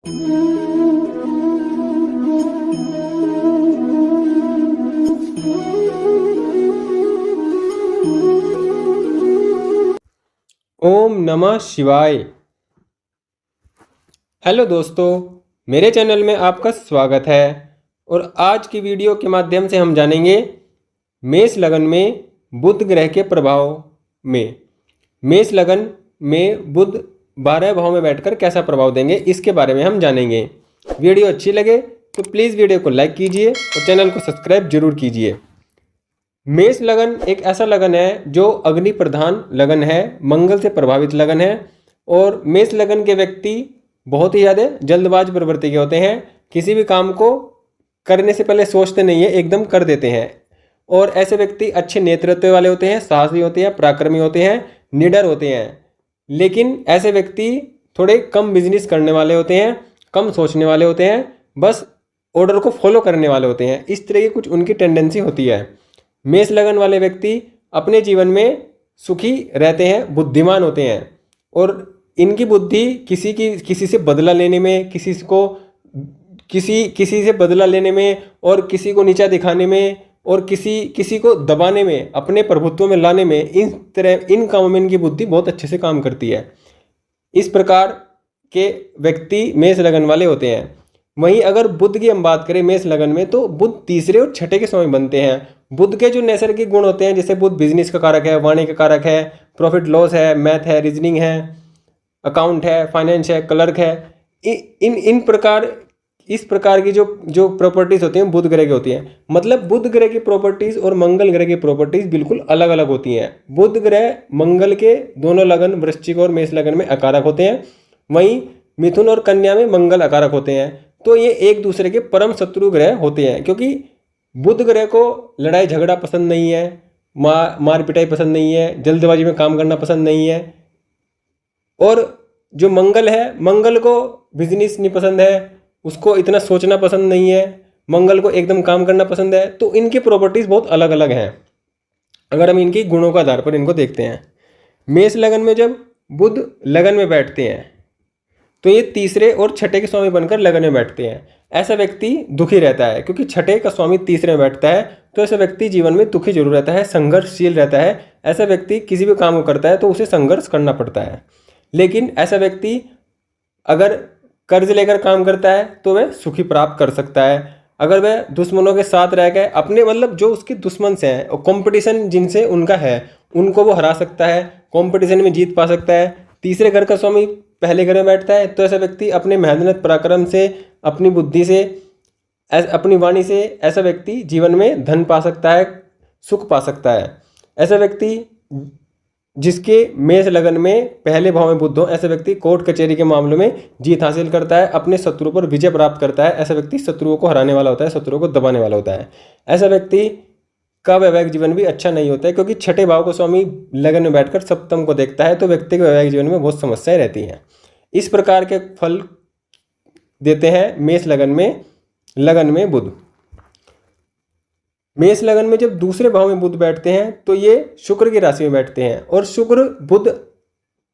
ओम नमः शिवाय। हेलो दोस्तों, मेरे चैनल में आपका स्वागत है। और आज की वीडियो के माध्यम से हम जानेंगे मेष लगन में बुध ग्रह के प्रभाव में। मेष लगन में बुध 12 भाव में बैठकर कैसा प्रभाव देंगे, इसके बारे में हम जानेंगे। वीडियो अच्छी लगे तो प्लीज़ वीडियो को लाइक कीजिए और चैनल को सब्सक्राइब जरूर कीजिए। मेष लगन एक ऐसा लगन है जो अग्नि प्रधान लगन है, मंगल से प्रभावित लगन है। और मेष लगन के व्यक्ति बहुत ही ज़्यादा जल्दबाज प्रवृत्ति के होते हैं। किसी भी काम को करने से पहले सोचते नहीं है, एकदम कर देते हैं। और ऐसे व्यक्ति अच्छे नेतृत्व वाले होते हैं, साहसी होते हैं, पराक्रमी होते हैं, निडर होते हैं। लेकिन ऐसे व्यक्ति थोड़े कम बिजनेस करने वाले होते हैं, कम सोचने वाले होते हैं, बस ऑर्डर को फॉलो करने वाले होते हैं। इस तरह की कुछ उनकी टेंडेंसी होती है। मेष लगन वाले व्यक्ति अपने जीवन में सुखी रहते हैं, बुद्धिमान होते हैं। और इनकी बुद्धि किसी से बदला लेने में, किसी से बदला लेने में और किसी को नीचा दिखाने में और किसी को दबाने में, अपने प्रभुत्व में लाने में, इन कामों में इनकी बुद्धि बहुत अच्छे से काम करती है। इस प्रकार के व्यक्ति मेष लगन वाले होते हैं। वहीं अगर बुध की हम बात करें मेष लगन में, तो बुध तीसरे और छठे के समय बनते हैं। बुध के जो नैसर्गिक गुण होते हैं, जैसे बुध बिजनेस का कारक है, वाणी का कारक है, प्रॉफिट लॉस है, मैथ है, रीजनिंग है, अकाउंट है, फाइनेंस है, क्लर्क है, इस प्रकार की जो प्रॉपर्टीज होती हैं बुध ग्रह की होती हैं। मतलब बुध ग्रह की प्रॉपर्टीज और मंगल ग्रह की प्रॉपर्टीज बिल्कुल अलग अलग होती हैं। बुध ग्रह मंगल के दोनों लगन वृश्चिक और मेष लगन में अकारक होते हैं, वहीं मिथुन और कन्या में मंगल अकारक होते हैं। तो ये एक दूसरे के परम शत्रु ग्रह होते हैं, क्योंकि बुध ग्रह को लड़ाई झगड़ा पसंद नहीं है, मार पिटाई पसंद नहीं है, जल्दबाजी में काम करना पसंद नहीं है। और जो मंगल है, मंगल को बिजनेस नहीं पसंद है, उसको इतना सोचना पसंद नहीं है, मंगल को एकदम काम करना पसंद है। तो इनकी प्रॉपर्टीज बहुत अलग अलग हैं अगर हम इनकी गुणों के आधार पर इनको देखते हैं। मेष लगन में जब बुध लगन में बैठते हैं तो ये तीसरे और छठे के स्वामी बनकर लगन में बैठते हैं। ऐसा व्यक्ति दुखी रहता है, क्योंकि छठे का स्वामी तीसरे में बैठता है। तो ऐसा व्यक्ति जीवन में दुखी जरूर रहता है, संघर्षशील रहता है। ऐसा व्यक्ति किसी भी काम को करता है तो उसे संघर्ष करना पड़ता है। लेकिन ऐसा व्यक्ति अगर कर्ज लेकर काम करता है तो वह सुखी प्राप्त कर सकता है। अगर वह दुश्मनों के साथ रह गए, अपने मतलब जो उसके दुश्मन से हैं और कंपटीशन जिनसे उनका है, उनको वो हरा सकता है, कंपटीशन में जीत पा सकता है। तीसरे घर का स्वामी पहले घर में बैठता है तो ऐसा व्यक्ति अपने मेहनत पराक्रम से, अपनी बुद्धि से, अपनी वाणी से ऐसा व्यक्ति जीवन में धन पा सकता है, सुख पा सकता है। ऐसा व्यक्ति जिसके मेष लगन में पहले भाव में बुध हो, ऐसा व्यक्ति कोर्ट कचहरी के मामलों में जीत हासिल करता है, अपने शत्रु पर विजय प्राप्त करता है। ऐसा व्यक्ति शत्रुओं को हराने वाला होता है, शत्रुओं को दबाने वाला होता है। ऐसा व्यक्ति का वैवाहिक जीवन भी अच्छा नहीं होता है, क्योंकि छठे भाव को स्वामी लगन में बैठकर सप्तम को देखता है, तो व्यक्ति के वैवाहिक जीवन में बहुत समस्याएं रहती हैं। इस प्रकार के फल देते हैं मेष लगन में बुध। मेष लगन में जब दूसरे भाव में बुध बैठते हैं तो ये शुक्र की राशि में बैठते हैं, और शुक्र बुध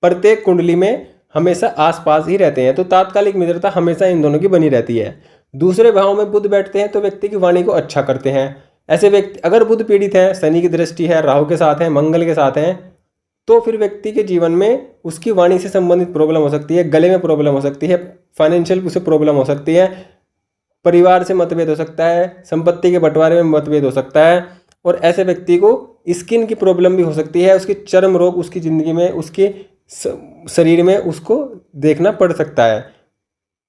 प्रत्येक कुंडली में हमेशा आसपास ही रहते हैं। तो तात्कालिक मित्रता हमेशा इन दोनों की बनी रहती है। दूसरे भाव में बुध बैठते हैं तो व्यक्ति की वाणी को अच्छा करते हैं। ऐसे व्यक्ति अगर बुध पीड़ित है, शनि की दृष्टि है, राहु के साथ है, मंगल के साथ है, तो फिर व्यक्ति के जीवन में उसकी वाणी से संबंधित प्रॉब्लम हो सकती है, गले में प्रॉब्लम हो सकती है, फाइनेंशियल उसे प्रॉब्लम हो सकती है, परिवार से मतभेद हो सकता है, संपत्ति के बंटवारे में मतभेद हो सकता है। और ऐसे व्यक्ति को स्किन की प्रॉब्लम भी हो सकती है, उसके चर्म रोग उसकी ज़िंदगी में, उसके शरीर में उसको देखना पड़ सकता है।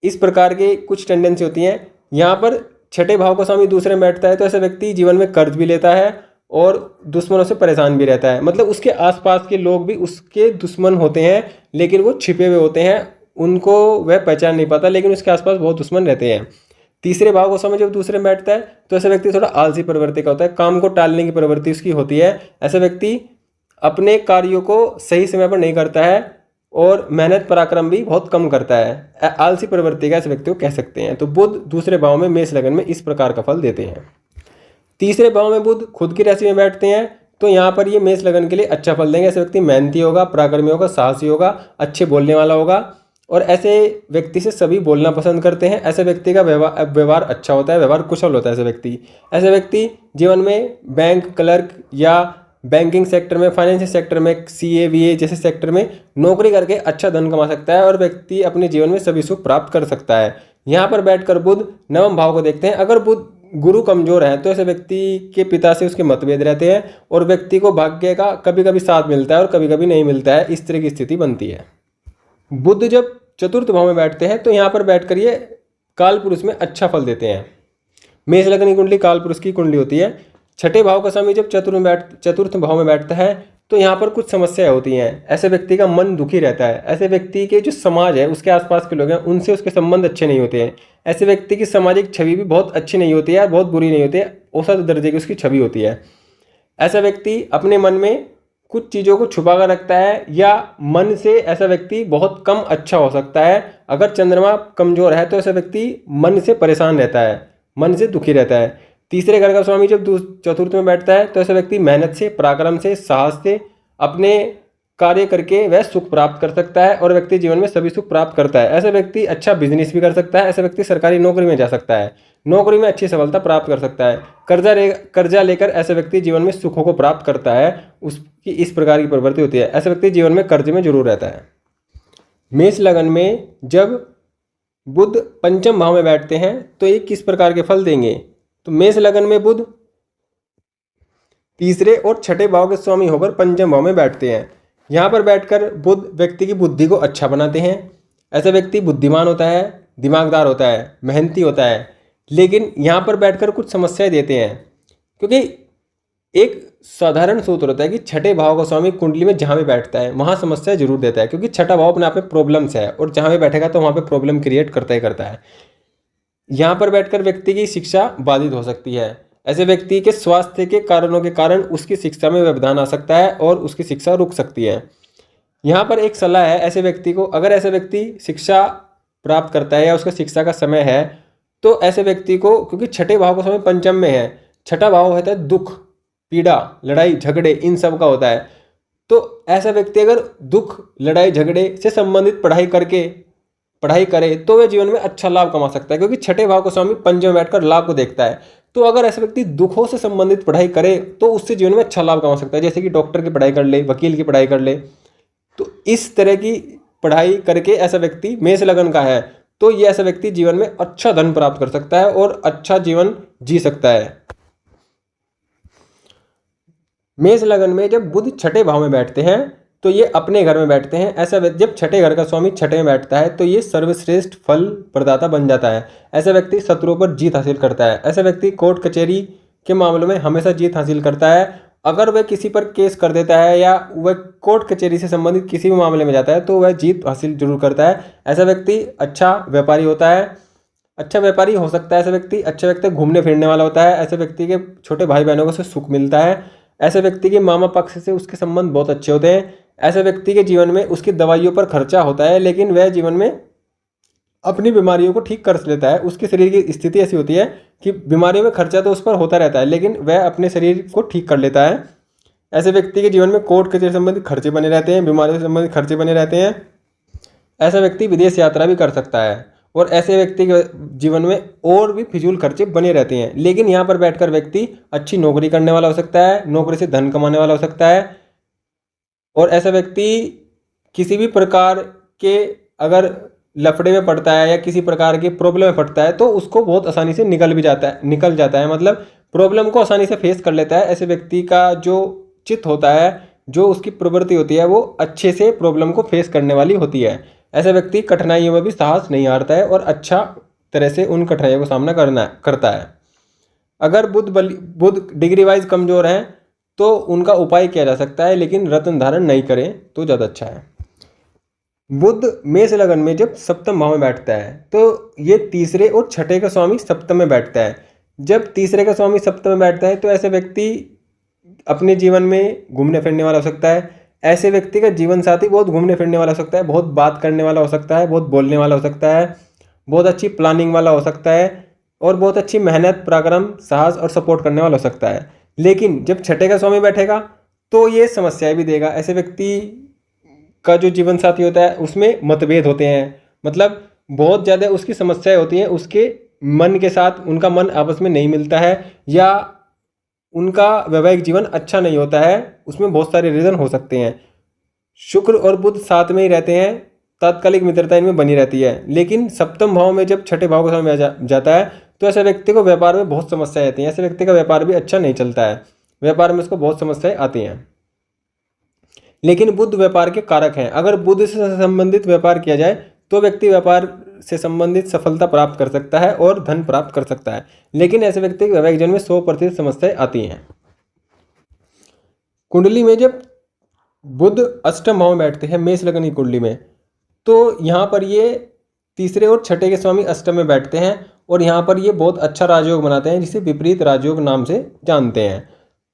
इस प्रकार की कुछ टेंडेंसी होती हैं। यहाँ पर छठे भाव का स्वामी दूसरे में बैठता है तो ऐसा व्यक्ति जीवन में कर्ज भी लेता है और दुश्मनों से परेशान भी रहता है। मतलब उसके आसपास के लोग भी उसके दुश्मन होते हैं, लेकिन वो छिपे हुए होते हैं, उनको वह पहचान नहीं पाता, लेकिन उसके आसपास बहुत दुश्मन रहते हैं। तीसरे भाव को समय जब दूसरे में बैठता है तो ऐसा व्यक्ति थोड़ा आलसी प्रवृत्ति का होता है, काम को टालने की प्रवृत्ति उसकी होती है। ऐसा व्यक्ति अपने कार्यों को सही समय पर नहीं करता है और मेहनत पराक्रम भी बहुत कम करता है। आलसी प्रवृत्ति का ऐसे व्यक्ति को कह सकते हैं। तो बुध दूसरे भाव में मेष लगन में इस प्रकार का फल देते हैं। तीसरे भाव में बुध खुद की राशि में बैठते हैं तो यहाँ पर ये मेष लगन के लिए अच्छा फल देंगे। ऐसे व्यक्ति मेहनती होगा, पराक्रमी होगा, साहसी होगा, अच्छे बोलने वाला होगा, और ऐसे व्यक्ति से सभी बोलना पसंद करते हैं। ऐसे व्यक्ति का व्यवहार अच्छा होता है, व्यवहार कुशल होता है ऐसे व्यक्ति जीवन में बैंक क्लर्क या बैंकिंग सेक्टर में, फाइनेंशियल सेक्टर में, CA VA जैसे सेक्टर में नौकरी करके अच्छा धन कमा सकता है और व्यक्ति अपने जीवन में सभी सुख प्राप्त कर सकता है। यहाँ पर बैठकर बुध नवम भाव को देखते हैं। अगर बुध गुरु कमजोर है तो ऐसे व्यक्ति के पिता से उसके मतभेद रहते हैं और व्यक्ति को भाग्य का कभी कभी साथ मिलता है और कभी कभी नहीं मिलता है, इस तरह की स्थिति बनती है। बुध जब चतुर्थ भाव में बैठते हैं तो यहाँ पर बैठकर ये काल पुरुष में अच्छा फल देते हैं। मेष लग्न की कुंडली काल पुरुष की कुंडली होती है। छठे भाव का स्वामी जब चतुर्थ भाव में बैठता है तो यहाँ पर कुछ समस्याएं होती हैं। ऐसे व्यक्ति का मन दुखी रहता है। ऐसे व्यक्ति के जो समाज है, उसके आसपास के लोग हैं, उनसे उसके संबंध अच्छे नहीं होते हैं। ऐसे व्यक्ति की सामाजिक छवि भी बहुत अच्छी नहीं होती है, बहुत बुरी नहीं होती है, औसत दर्जे की उसकी छवि होती है। ऐसा व्यक्ति अपने मन में कुछ चीज़ों को छुपा कर रखता है या मन से ऐसा व्यक्ति बहुत कम अच्छा हो सकता है। अगर चंद्रमा कमजोर है तो ऐसा व्यक्ति मन से परेशान रहता है, मन से दुखी रहता है। तीसरे घर का स्वामी जब चतुर्थ में बैठता है तो ऐसा व्यक्ति मेहनत से, पराक्रम से, साहस से अपने कार्य करके वह सुख प्राप्त कर सकता है और व्यक्ति जीवन में सभी सुख प्राप्त करता है। ऐसा व्यक्ति अच्छा बिजनेस भी कर सकता है। ऐसा व्यक्ति सरकारी नौकरी में जा सकता है, नौकरी में अच्छी सफलता प्राप्त कर सकता है। कर्जा लेकर ऐसे व्यक्ति जीवन में सुखों को प्राप्त करता है, उसकी इस प्रकार की प्रवृत्ति होती है। ऐसा व्यक्ति जीवन में कर्ज में जरूर रहता है। मेष लगन में जब बुध पंचम भाव में बैठते हैं तो ये किस प्रकार के फल देंगे? तो मेष लगन में बुध तीसरे और छठे भाव के स्वामी होकर पंचम भाव में बैठते हैं। यहाँ पर बैठकर बुध व्यक्ति की बुद्धि को अच्छा बनाते हैं। ऐसा व्यक्ति बुद्धिमान होता है, दिमागदार होता है, मेहनती होता है, लेकिन यहाँ पर बैठकर कुछ समस्याएं देते हैं। क्योंकि एक साधारण सूत्र होता है कि छठे भाव का स्वामी कुंडली में जहाँ भी बैठता है वहाँ समस्या जरूर देता है, क्योंकि छठा भाव अपने आप में प्रॉब्लम्स है और जहाँ भी बैठेगा तो वहाँ पे प्रॉब्लम क्रिएट करता ही करता है। यहाँ पर बैठकर व्यक्ति की शिक्षा बाधित हो सकती है। ऐसे व्यक्ति के स्वास्थ्य के कारणों के कारण उसकी शिक्षा में व्यवधान आ सकता है और उसकी शिक्षा रुक सकती है। यहाँ पर एक सलाह है ऐसे व्यक्ति को, अगर ऐसे व्यक्ति शिक्षा प्राप्त करता है या उसका शिक्षा का समय है तो ऐसे व्यक्ति को, क्योंकि छठे भाव का समय पंचम में है, छठा भाव होता है दुख, पीड़ा, लड़ाई झगड़े, इन सब का होता है। तो ऐसा व्यक्ति अगर दुख, लड़ाई झगड़े से संबंधित पढ़ाई करे तो वह जीवन में अच्छा लाभ कमा सकता है, क्योंकि छठे भाव का स्वामी पंचम में बैठकर लाभ को देखता है। तो अगर ऐसा व्यक्ति दुखों से संबंधित पढ़ाई करे तो उससे जीवन में अच्छा लाभ कमा सकता है, जैसे कि डॉक्टर की पढ़ाई कर ले, वकील की पढ़ाई कर ले। तो इस तरह की पढ़ाई करके ऐसा व्यक्ति मेष लगन का है तो ये ऐसा व्यक्ति जीवन में अच्छा धन प्राप्त कर सकता है और अच्छा जीवन जी सकता है। मेष लगन में जब बुध छठे भाव में बैठते हैं तो ये अपने घर में बैठते हैं। ऐसा जब छठे घर का स्वामी छठे में बैठता है तो ये सर्वश्रेष्ठ फल प्रदाता बन जाता है। ऐसा व्यक्ति शत्रुओं पर जीत हासिल करता है। ऐसा व्यक्ति कोर्ट कचहरी के मामलों में हमेशा जीत हासिल करता है। अगर वह किसी पर केस कर देता है या वह कोर्ट कचहरी से संबंधित किसी भी मामले में जाता है तो वह जीत हासिल जरूर करता है। ऐसा व्यक्ति अच्छा व्यापारी होता है, अच्छा व्यापारी हो सकता है। ऐसा व्यक्ति अच्छा व्यक्ति घूमने फिरने वाला होता है। ऐसे व्यक्ति के छोटे भाई बहनों को से सुख मिलता है। ऐसे व्यक्ति के मामा पक्ष से उसके संबंध बहुत अच्छे होते हैं। ऐसे व्यक्ति के जीवन में उसकी दवाइयों पर खर्चा होता है, लेकिन वह जीवन में अपनी बीमारियों को ठीक कर लेता है। उसके शरीर की स्थिति ऐसी होती है कि बीमारियों में खर्चा तो उस पर होता रहता है, लेकिन वह अपने शरीर को ठीक कर लेता है। ऐसे व्यक्ति के जीवन में कोर्ट कचहरी संबंधित खर्चे बने रहते हैं, बीमारियों से संबंधित खर्चे बने रहते हैं। ऐसा व्यक्ति विदेश यात्रा भी कर सकता है और ऐसे व्यक्ति के जीवन में और भी फिजूल खर्चे बने रहते हैं। लेकिन यहाँ पर बैठकर व्यक्ति अच्छी नौकरी करने वाला हो सकता है, नौकरी से धन कमाने वाला हो सकता है। और ऐसा व्यक्ति किसी भी प्रकार के अगर लफड़े में पड़ता है या किसी प्रकार के प्रॉब्लम में पड़ता है तो उसको बहुत आसानी से निकल जाता है, मतलब प्रॉब्लम को आसानी से फेस कर लेता है। ऐसे व्यक्ति का जो चित्त होता है, जो उसकी प्रवृत्ति होती है, वो अच्छे से प्रॉब्लम को फेस करने वाली होती है। ऐसा व्यक्ति कठिनाइयों में भी साहस नहीं हारता है और अच्छा तरह से उन कठिनाइयों का सामना करता है। अगर बुध डिग्री वाइज कमजोर है तो उनका उपाय किया जा सकता है, लेकिन रत्न धारण नहीं करें तो ज़्यादा अच्छा है। बुध मेष लगन में जब सप्तम भाव में बैठता है तो ये तीसरे और छठे का स्वामी सप्तम में बैठता है। जब तीसरे का स्वामी सप्तम में बैठता है तो ऐसे व्यक्ति अपने जीवन में घूमने फिरने वाला हो सकता है। ऐसे व्यक्ति का जीवन साथी बहुत घूमने फिरने वाला हो सकता है, बहुत बात करने वाला हो सकता है, बहुत बोलने वाला हो सकता है, बहुत अच्छी प्लानिंग वाला हो सकता है और बहुत अच्छी मेहनत, पराक्रम, साहस और सपोर्ट करने वाला हो सकता है। लेकिन जब छठे का स्वामी बैठेगा तो ये समस्याएं भी देगा। ऐसे व्यक्ति का जो जीवन साथी होता है उसमें मतभेद होते हैं, मतलब बहुत ज़्यादा उसकी समस्याएं होती हैं, उसके मन के साथ उनका मन आपस में नहीं मिलता है, या उनका वैवाहिक जीवन अच्छा नहीं होता है, उसमें बहुत सारे रीज़न हो सकते हैं। शुक्र और बुध साथ में ही रहते हैं, तात्कालिक मित्रता इनमें बनी रहती है, लेकिन सप्तम भाव में जब छठे भाव का समय जाता है तो ऐसे व्यक्ति को व्यापार में बहुत समस्याएं आती हैं, ऐसे व्यक्ति का व्यापार भी अच्छा नहीं चलता है, व्यापार में उसको बहुत समस्याएं आती हैं। लेकिन बुध व्यापार के कारक हैं, अगर बुध से संबंधित व्यापार किया जाए तो व्यक्ति व्यापार से संबंधित सफलता प्राप्त कर सकता है और धन प्राप्त कर सकता है, लेकिन ऐसे व्यक्ति के वैवाहिक जीवन में 100% समस्याएं आती हैं। कुंडली में जब बुध अष्टम भाव में बैठते हैं मेष लग्न की कुंडली में, तो यहाँ पर ये तीसरे और छठे के स्वामी अष्टम में बैठते हैं और यहाँ पर ये बहुत अच्छा राजयोग बनाते हैं, जिसे विपरीत राजयोग नाम से जानते हैं।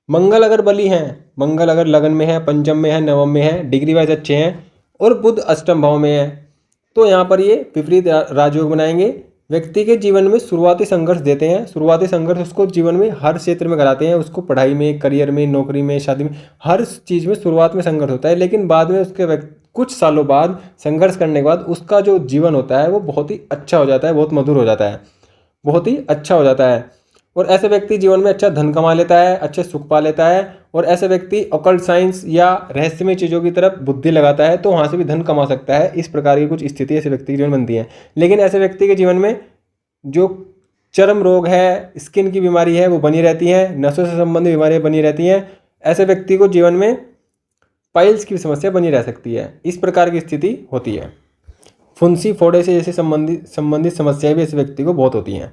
मंगल अगर बली हैं, मंगल अगर लगन में है, पंचम में है, नवम में है, डिग्री वाइज अच्छे हैं, और बुध अष्टम भाव में है, तो यहाँ पर ये विपरीत राजयोग बनाएंगे। व्यक्ति के जीवन में शुरुआती संघर्ष देते हैं, शुरुआती संघर्ष उसको जीवन में हर क्षेत्र में कराते हैं, उसको पढ़ाई में, करियर में, नौकरी में, शादी में, हर चीज़ में शुरुआत में संघर्ष होता है, लेकिन बाद में उसके कुछ सालों बाद संघर्ष करने के बाद उसका जो जीवन होता है वो बहुत ही अच्छा हो जाता है, बहुत मधुर हो जाता है, बहुत ही अच्छा हो जाता है। और ऐसे व्यक्ति जीवन में अच्छा धन कमा लेता है, अच्छे सुख पा लेता है, और ऐसे व्यक्ति ऑकल्ट साइंस या रहस्यमय चीज़ों की तरफ बुद्धि लगाता है तो वहाँ से भी धन कमा सकता है। इस प्रकार की कुछ स्थिति ऐसे व्यक्ति के जीवन बनती है। लेकिन ऐसे व्यक्ति के जीवन में जो चर्म रोग है, स्किन की बीमारी है, वो बनी रहती है, नसों से संबंधित बीमारियाँ बनी रहती हैं। ऐसे व्यक्ति को जीवन में पाइल्स की समस्या बनी रह सकती है। इस प्रकार की स्थिति होती है। फुंसी फोड़े से जैसे संबंधित समस्याएं भी ऐसे व्यक्ति को बहुत होती हैं।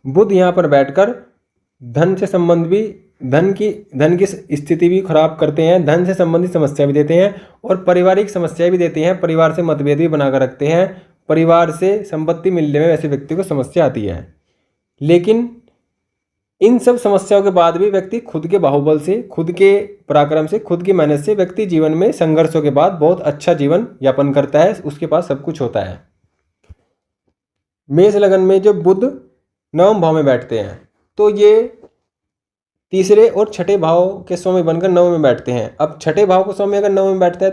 बुध यहाँ पर बैठकर धन से संबंध भी धन की स्थिति भी खराब करते हैं, धन से संबंधित समस्या भी देते हैं और पारिवारिक समस्याएं भी देते हैं, परिवार से मतभेद भी बनाकर रखते हैं, परिवार से संपत्ति मिलने में ऐसे व्यक्ति को समस्या आती है। लेकिन इन सब समस्याओं के बाद भी व्यक्ति खुद के बाहुबल से, खुद के पराक्रम से, खुद की मेहनत से व्यक्ति जीवन में संघर्षों के बाद बहुत अच्छा जीवन यापन करता है, उसके पास सब कुछ होता है। मेष लगन में जब बुध नवम भाव में बैठते हैं तो ये तीसरे और छठे भाव के स्वामी बनकर नवम में बैठते हैं। अब छठे भाव के स्वामी अगर नवम में बैठता है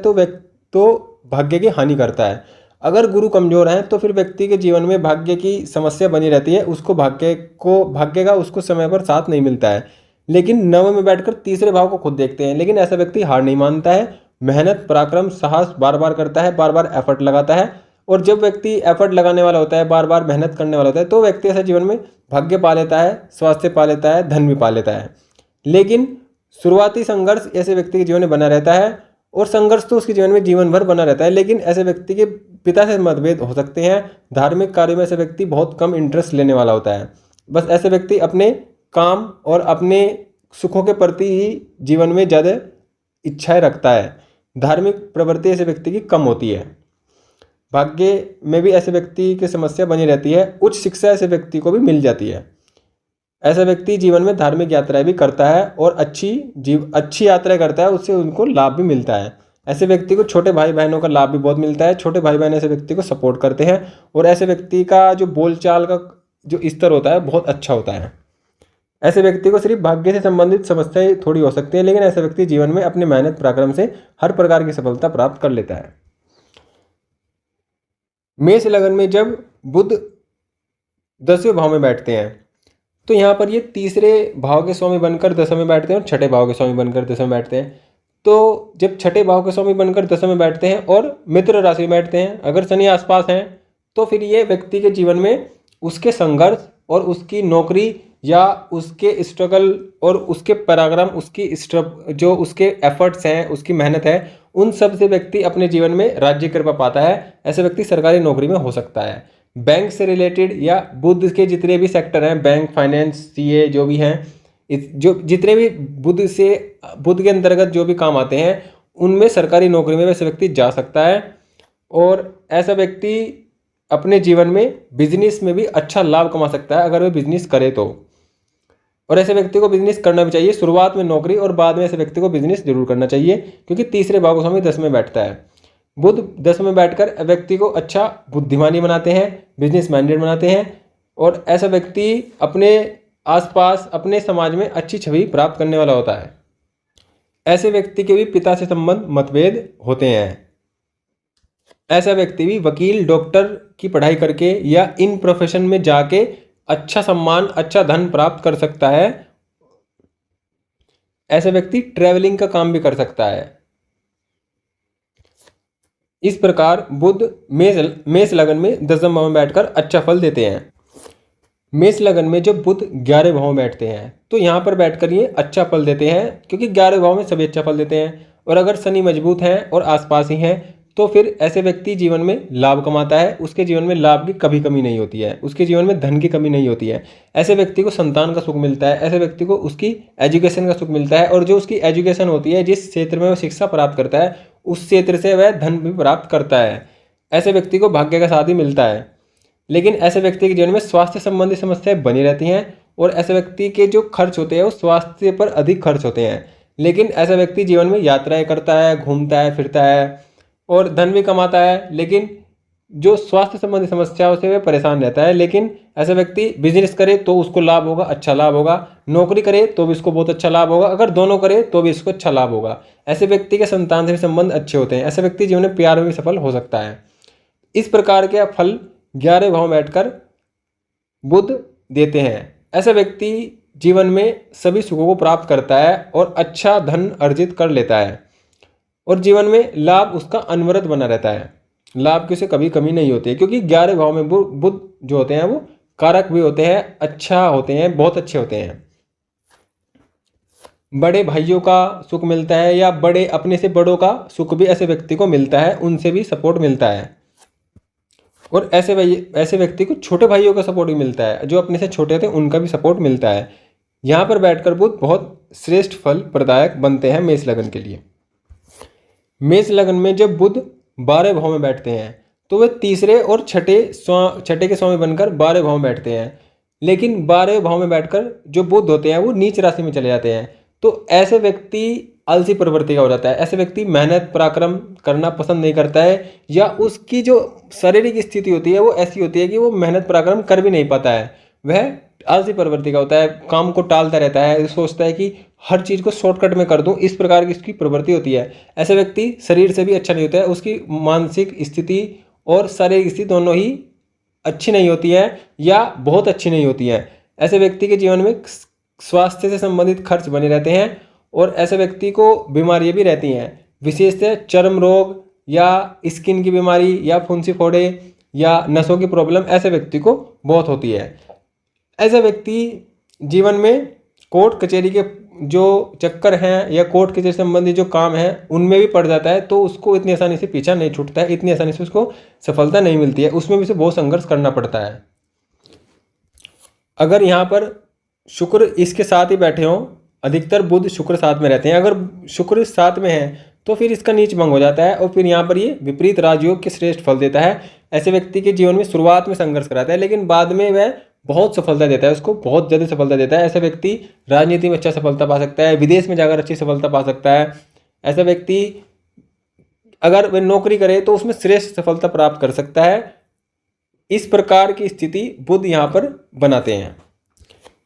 तो भाग्य की हानि करता है। अगर गुरु कमजोर हैं तो फिर व्यक्ति के जीवन में भाग्य की समस्या बनी रहती है, उसको भाग्य का उसको समय पर साथ नहीं मिलता है। लेकिन नवम में बैठकर तीसरे भाव को खुद देखते हैं, लेकिन ऐसा व्यक्ति हार नहीं मानता है, मेहनत, पराक्रम, साहस बार बार करता है, बार बार एफर्ट लगाता है। और जब व्यक्ति एफर्ट लगाने वाला होता है, बार बार मेहनत करने वाला होता है, तो व्यक्ति ऐसा जीवन में भाग्य पा लेता है, स्वास्थ्य पा लेता है, धन भी पा लेता है। लेकिन शुरुआती संघर्ष ऐसे व्यक्ति के जीवन में बना रहता है और संघर्ष तो उसके जीवन में जीवन भर बना रहता है। लेकिन ऐसे व्यक्ति के पिता से मतभेद हो सकते हैं, धार्मिक कार्य में ऐसे व्यक्ति बहुत कम इंटरेस्ट लेने वाला होता है। बस ऐसे व्यक्ति अपने काम और अपने सुखों के प्रति ही जीवन में ज़्यादा इच्छाएं रखता है, धार्मिक प्रवृत्ति ऐसे व्यक्ति की कम होती है। भाग्य में भी ऐसे व्यक्ति की समस्या बनी रहती है, उच्च शिक्षा ऐसे व्यक्ति को भी मिल जाती है। ऐसा व्यक्ति जीवन में धार्मिक यात्राएं भी करता है और अच्छी यात्राएं करता है, उससे उनको लाभ भी मिलता है। ऐसे व्यक्ति को छोटे भाई बहनों का लाभ भी बहुत मिलता है, छोटे भाई बहन ऐसे व्यक्ति को सपोर्ट करते हैं और ऐसे व्यक्ति का जो बोलचाल का जो स्तर होता है बहुत अच्छा होता है। ऐसे व्यक्ति को सिर्फ भाग्य से संबंधित समस्याएं थोड़ी हो सकती हैं, लेकिन ऐसे व्यक्ति जीवन में अपनी मेहनत पराक्रम से हर प्रकार की सफलता प्राप्त कर लेता है। मेष लगन में जब बुध 10वें भाव में बैठते हैं तो यहाँ पर ये तीसरे भाव के स्वामी बनकर 10वें में बैठते हैं और छठे भाव के स्वामी बनकर 10वें में बैठते हैं। तो जब छठे भाव के स्वामी बनकर 10वें में बैठते हैं और मित्र राशि में बैठते हैं, अगर शनि आसपास हैं, तो फिर ये व्यक्ति के जीवन में उसके संघर्ष और उसकी नौकरी या उसके स्ट्रगल और उसके पराक्रम, जो उसके एफर्ट्स हैं, उसकी मेहनत है, उन सब से व्यक्ति अपने जीवन में राज्य कृपा पाता है। ऐसे व्यक्ति सरकारी नौकरी में हो सकता है। बैंक से रिलेटेड या बुध के जितने भी सेक्टर हैं, बैंक, फाइनेंस, सीए जो भी हैं, जो जितने भी बुध के अंतर्गत जो भी काम आते हैं, उनमें सरकारी नौकरी में वैसे व्यक्ति जा सकता है। और ऐसा व्यक्ति अपने जीवन में बिजनेस में भी अच्छा लाभ कमा सकता है अगर वह बिजनेस करे तो। और ऐसे व्यक्ति को बिजनेस करना भी चाहिए, शुरुआत में नौकरी और बाद में ऐसे व्यक्ति को बिजनेस जरूर करना चाहिए, क्योंकि तीसरे भाव का स्वामी 10 में बैठता है। बुध 10 में बैठकर व्यक्ति को अच्छा बुद्धिमानी बनाते हैं, बिजनेस माइंडेड बनाते हैं और ऐसा व्यक्ति अपने आसपास, अपने समाज में अच्छी छवि प्राप्त करने वाला होता है। ऐसे व्यक्ति के भी पिता से संबंध मतभेद होते हैं। ऐसा व्यक्ति भी वकील डॉक्टर की पढ़ाई करके या इन प्रोफेशन में जाके अच्छा सम्मान अच्छा धन प्राप्त कर सकता है। ऐसा व्यक्ति ट्रैवलिंग का काम भी कर सकता है। इस प्रकार बुध मेष लगन में 10वें भाव में बैठकर अच्छा फल देते हैं। मेष लगन में जब बुध 11वें भाव में बैठते हैं तो यहाँ पर बैठकर ये अच्छा फल देते हैं, क्योंकि 11वें भाव में सभी अच्छा फल देते हैं। और अगर शनि मजबूत हैं और आसपास ही हैं तो फिर ऐसे व्यक्ति जीवन में लाभ कमाता है। उसके जीवन में लाभ की कभी कमी नहीं होती है, उसके जीवन में धन की कमी नहीं होती है। ऐसे व्यक्ति को संतान का सुख मिलता है, ऐसे व्यक्ति को उसकी एजुकेशन का सुख मिलता है। और जो उसकी एजुकेशन होती है, जिस क्षेत्र में वह शिक्षा प्राप्त करता है, उस क्षेत्र से वह धन भी प्राप्त करता है। ऐसे व्यक्ति को भाग्य का साथ ही मिलता है। लेकिन ऐसे व्यक्ति के जीवन में स्वास्थ्य संबंधी समस्याएं बनी रहती हैं और ऐसे व्यक्ति के जो खर्च होते हैं वो स्वास्थ्य पर अधिक खर्च होते हैं। लेकिन ऐसा व्यक्ति जीवन में यात्राएं करता है, घूमता है, फिरता है और धन भी कमाता है, लेकिन जो स्वास्थ्य संबंधी समस्याओं से वह परेशान रहता है। लेकिन ऐसा व्यक्ति बिजनेस करे तो उसको लाभ होगा, अच्छा लाभ होगा, नौकरी करे तो भी उसको बहुत अच्छा लाभ होगा, अगर दोनों करे तो भी इसको अच्छा लाभ होगा। ऐसे व्यक्ति के संतान से भी संबंध अच्छे होते हैं। ऐसे व्यक्ति जीवन में प्यार में भी सफल हो सकता है। इस प्रकार के फल 11वें भाव में बैठकर बुध देते हैं। ऐसा व्यक्ति जीवन में सभी सुखों को प्राप्त करता है और अच्छा धन अर्जित कर लेता है और जीवन में लाभ उसका अनवरत बना रहता है। लाभ की उसे कभी कमी नहीं होती है, क्योंकि 11वें भाव में बुध जो होते हैं वो कारक भी होते हैं, अच्छा होते हैं, बहुत अच्छे होते हैं। बड़े भाइयों का सुख मिलता है या बड़े अपने से बड़ों का सुख भी ऐसे व्यक्ति को मिलता है, उनसे भी सपोर्ट मिलता है। और ऐसे व्यक्ति को छोटे भाइयों का सपोर्ट भी मिलता है, जो अपने से छोटे होते हैं उनका भी सपोर्ट मिलता है। यहाँ पर बैठकर बुध बहुत श्रेष्ठ फल प्रदायक बनते हैं मेष लगन के लिए। मेष लगन में जब बुध 12वें भाव में बैठते हैं तो वे तीसरे और छठे के स्वामी बनकर 12वें भाव में बैठते हैं। लेकिन 12वें भाव में बैठकर जो बुध होते हैं वो नीच राशि में चले जाते हैं। तो ऐसे व्यक्ति आलसी प्रवृत्ति का हो जाता है। ऐसे व्यक्ति मेहनत पराक्रम करना पसंद नहीं करता है, या उसकी जो शारीरिक स्थिति होती है वो ऐसी होती है कि वो मेहनत पराक्रम कर भी नहीं पाता है। वह आलसी प्रवृत्ति का होता है, काम को टालता रहता है, सोचता है कि हर चीज़ को शॉर्टकट में कर दूं, इस प्रकार की इसकी प्रवृत्ति होती है। ऐसे व्यक्ति शरीर से भी अच्छा नहीं होता है, उसकी मानसिक स्थिति और शारीरिक स्थिति दोनों ही अच्छी नहीं होती है या बहुत अच्छी नहीं होती है। ऐसे व्यक्ति के जीवन में स्वास्थ्य से संबंधित खर्च बने रहते हैं और ऐसे व्यक्ति को बीमारियां भी रहती हैं, विशेषतः चर्म रोग या स्किन की बीमारी या फुंसी फोड़े या नसों की प्रॉब्लम ऐसे व्यक्ति को बहुत होती है। ऐसा व्यक्ति जीवन में कोर्ट कचहरी के जो चक्कर हैं या कोर्ट कचहरी संबंधी जो काम है उनमें भी पड़ जाता है, तो उसको इतनी आसानी से पीछा नहीं छूटता है, इतनी आसानी से उसको सफलता नहीं मिलती है, उसमें भी उसे बहुत संघर्ष करना पड़ता है। अगर यहाँ पर शुक्र इसके साथ ही बैठे हों, अधिकतर बुध शुक्र साथ में रहते हैं, अगर शुक्र साथ में है तो फिर इसका नीच भंग हो जाता है और फिर यहाँ पर ये विपरीत राजयोग के श्रेष्ठ फल देता है। ऐसे व्यक्ति के जीवन में शुरुआत में संघर्ष कराता है, लेकिन बाद में वह बहुत सफलता देता है, उसको बहुत जल्दी सफलता देता है। ऐसा व्यक्ति राजनीति में अच्छा सफलता पा सकता है, विदेश में जाकर अच्छी सफलता पा सकता है। ऐसा व्यक्ति अगर वह नौकरी करे तो उसमें श्रेष्ठ सफलता प्राप्त कर सकता है। इस प्रकार की स्थिति बुध यहाँ पर बनाते हैं।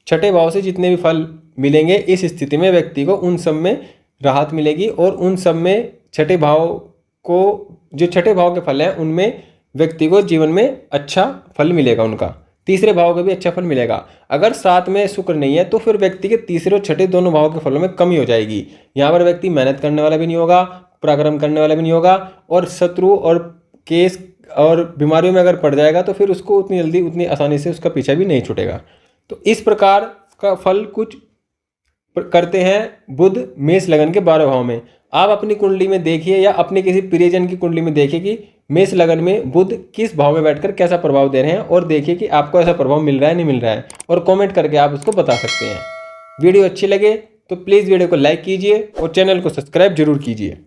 छठे भाव से जितने भी फल मिलेंगे इस स्थिति में व्यक्ति को उन सब में राहत मिलेगी और उन सब में छठे भाव के फल हैं उनमें व्यक्ति को जीवन में अच्छा फल मिलेगा, उनका तीसरे भाव का भी अच्छा फल मिलेगा। अगर साथ में शुक्र नहीं है तो फिर व्यक्ति के तीसरे और छठे दोनों भाव के फलों में कमी हो जाएगी। यहाँ पर व्यक्ति मेहनत करने वाला भी नहीं होगा, पराक्रम करने वाला भी नहीं होगा और शत्रु और केस और बीमारियों में अगर पड़ जाएगा तो फिर उसको उतनी जल्दी उतनी आसानी से उसका पीछा भी नहीं छूटेगा। तो इस प्रकार का फल कुछ करते हैं बुध मेष लगन के 12 भाव में। आप अपनी कुंडली में देखिए या अपने किसी प्रियजन की कुंडली में देखिए कि मेष लगन में बुध किस भाव में बैठकर कैसा प्रभाव दे रहे हैं और देखिए कि आपको ऐसा प्रभाव मिल रहा है नहीं मिल रहा है, और कमेंट करके आप उसको बता सकते हैं। वीडियो अच्छी लगे तो प्लीज़ वीडियो को लाइक कीजिए और चैनल को सब्सक्राइब जरूर कीजिए।